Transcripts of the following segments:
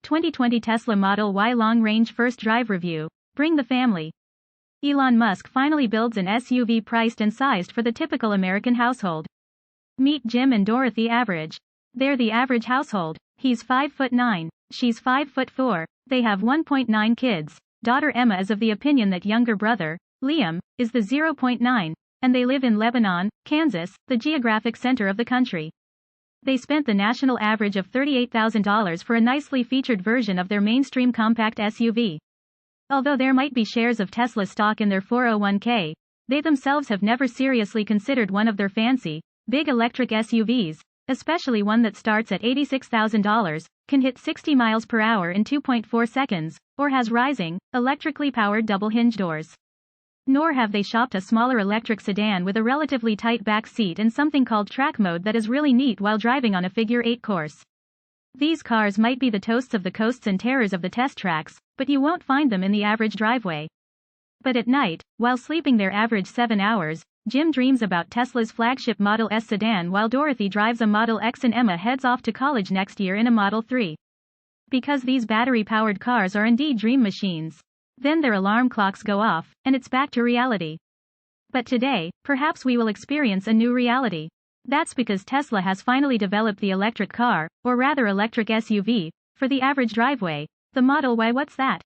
2020 Tesla Model Y long-range first drive review. Bring the family. Elon Musk finally builds an SUV priced and sized for the typical American household. Meet Jim and Dorothy Average. They're the average household. He's 5'9". She's 5'4". They have 1.9 kids. Daughter Emma is of the opinion that younger brother, Liam, is the 0.9, and they live in Lebanon, Kansas, the geographic center of the country. They spent the national average of $38,000 for a nicely featured version of their mainstream compact SUV. Although there might be shares of Tesla stock in their 401k, they themselves have never seriously considered one of their fancy, big electric SUVs, especially one that starts at $86,000, can hit 60 miles per hour in 2.4 seconds, or has rising, electrically powered double-hinge doors. Nor have they shopped a smaller electric sedan with a relatively tight back seat and something called track mode that is really neat while driving on a figure-8 course. These cars might be the toasts of the coasts and terrors of the test tracks, but you won't find them in the average driveway. But at night, while sleeping their average 7 hours, Jim dreams about Tesla's flagship Model S sedan while Dorothy drives a Model X and Emma heads off to college next year in a Model 3. Because these battery-powered cars are indeed dream machines. Then their alarm clocks go off, and it's back to reality. But today, perhaps we will experience a new reality. That's because Tesla has finally developed the electric car, or rather electric SUV, for the average driveway, the Model Y. What's that?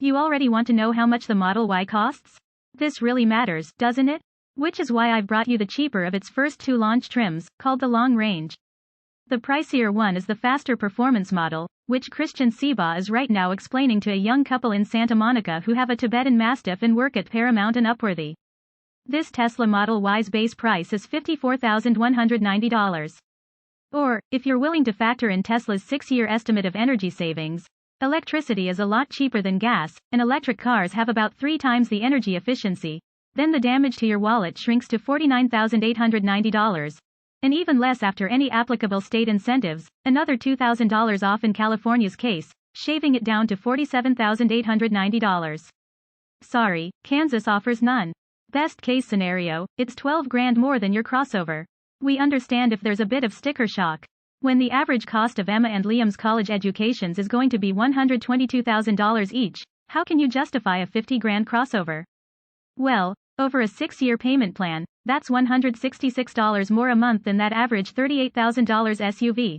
You already want to know how much the Model Y costs? This really matters, doesn't it? Which is why I've brought you the cheaper of its first two launch trims, called the Long Range. The pricier one is the faster performance model, which Christian Seba is right now explaining to a young couple in Santa Monica who have a Tibetan Mastiff and work at Paramount and Upworthy. This Tesla Model Y's base price is $54,190. Or, if you're willing to factor in Tesla's 6-year estimate of energy savings, electricity is a lot cheaper than gas, and electric cars have about 3 times the energy efficiency, then the damage to your wallet shrinks to $49,890. And even less after any applicable state incentives, another $2,000 off in California's case, shaving it down to $47,890. Sorry, Kansas offers none. Best case scenario, it's $12,000 more than your crossover. We understand if there's a bit of sticker shock. When the average cost of Emma and Liam's college educations is going to be $122,000 each, how can you justify a $50,000 crossover? Well, over a 6-year payment plan, that's $166 more a month than that average $38,000 SUV.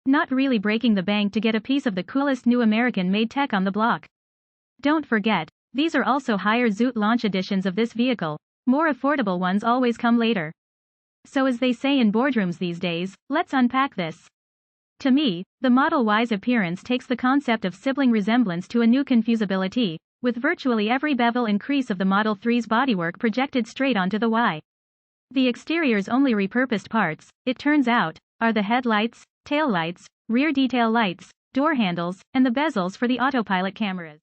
Not really breaking the bank to get a piece of the coolest new American-made tech on the block. Don't forget, these are also higher Zoot launch editions of this vehicle. More affordable ones always come later. So as they say in boardrooms these days, let's unpack this. To me, the Model Y's appearance takes the concept of sibling resemblance to a new confusability, with virtually every bevel and crease of the Model 3's bodywork projected straight onto the Y. The exterior's only repurposed parts, it turns out, are the headlights, taillights, rear detail lights, door handles, and the bezels for the autopilot cameras.